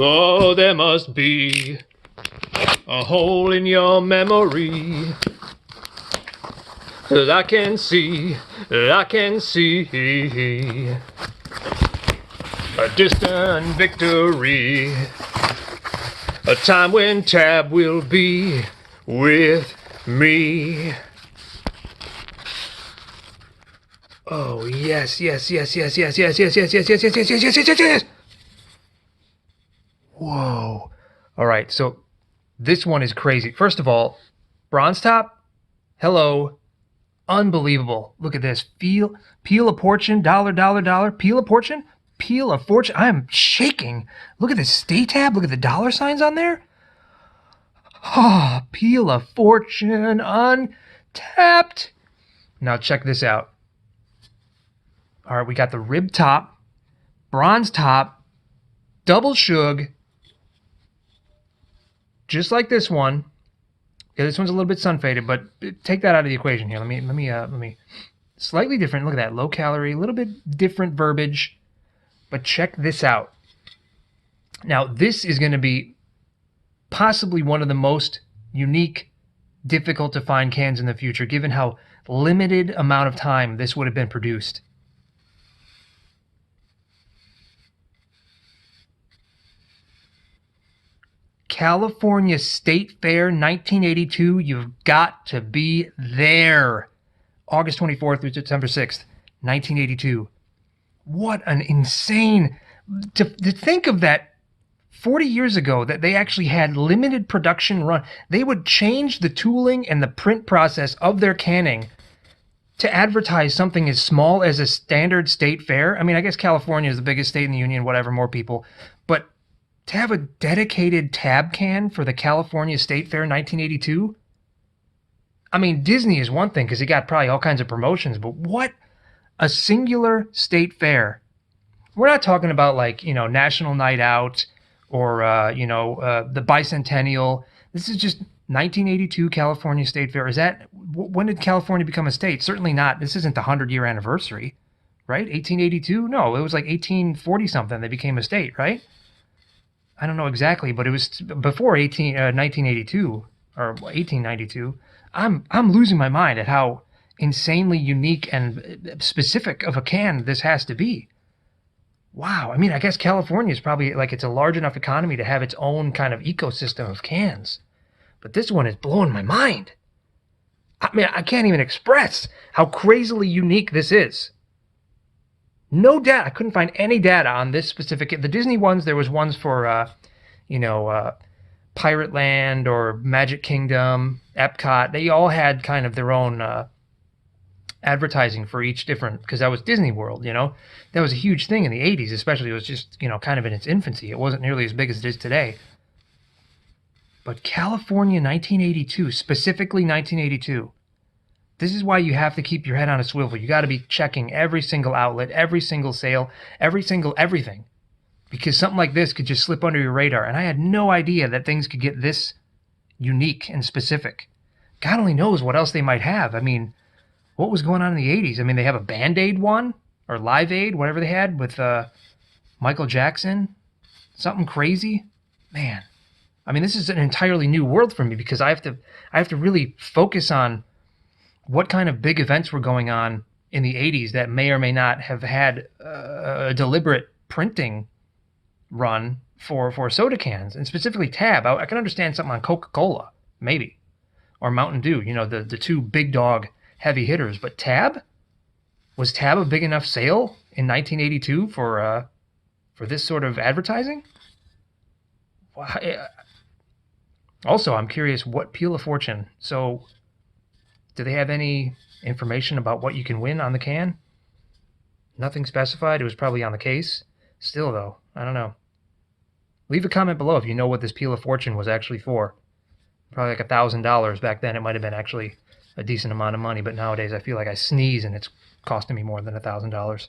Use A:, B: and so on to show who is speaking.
A: Oh, there must be a hole in your memory that I can see, a distant victory, a time when Tab will be with me. Oh, yes. Whoa. All right, so this one is crazy. First of all, bronze top, hello, unbelievable. Look at this. Peel a fortune, dollar, peel a fortune, peel a fortune. I am shaking. Look at this stay tab. Look at the dollar signs on there. Ah, oh, peel a fortune, untapped. Now check this out. All right, we got the rib top, bronze top, double shug, just like this one. Yeah, this one's a little bit sun faded, but take that out of the equation here. Let me. Slightly different. Look at that, low calorie, a little bit different verbiage, but check this out. Now, this is going to be possibly one of the most unique, difficult to find cans in the future, given how limited amount of time this would have been produced. California State Fair 1982, you've got to be there. August 24th through September 6th, 1982. What an insane... To think of that 40 years ago, that they actually had limited production run. They would change the tooling and the print process of their canning to advertise something as small as a standard state fair. I mean, I guess California is the biggest state in the union, whatever, more people. But to have a dedicated tab can for the California State Fair 1982? I mean, Disney is one thing because he got probably all kinds of promotions, but what a singular state fair. We're not talking about like, National Night Out or, the Bicentennial. This is just 1982 California State Fair. When did California become a state? Certainly not. This isn't the 100-year anniversary, right? 1882? No, it was like 1840 something they became a state, right? I don't know exactly, but it was before 1982 or 1892. I'm losing my mind at how insanely unique and specific of a can this has to be. Wow. I mean, I guess California is probably like it's a large enough economy to have its own kind of ecosystem of cans. But this one is blowing my mind. I mean, I can't even express how crazily unique this is. No data. I couldn't find any data on this specific. The Disney ones, there was ones for, Pirate Land or Magic Kingdom, Epcot. They all had kind of their own advertising for each different, because that was Disney World, That was a huge thing in the 80s, especially. It was just, kind of in its infancy. It wasn't nearly as big as it is today. But California 1982, specifically 1982. This is why you have to keep your head on a swivel. You got to be checking every single outlet, every single sale, every single everything. Because something like this could just slip under your radar. And I had no idea that things could get this unique and specific. God only knows what else they might have. I mean, what was going on in the 80s? I mean, they have a Band-Aid one, or Live Aid, whatever they had, with Michael Jackson. Something crazy. Man. I mean, this is an entirely new world for me because I have to really focus on what kind of big events were going on in the 80s that may or may not have had a deliberate printing run for soda cans, and specifically Tab. I can understand something on Coca-Cola, maybe, or Mountain Dew, the two big dog heavy hitters. But Tab? Was Tab a big enough sale in 1982 for this sort of advertising? Also, I'm curious, what Peel a Fortune? So, do they have any information about what you can win on the can? Nothing specified. It was probably on the case. Still, though, I don't know. Leave a comment below if you know what this Peel a Fortune was actually for. Probably like $1,000 back then. It might have been actually a decent amount of money, but nowadays I feel like I sneeze and it's costing me more than $1,000.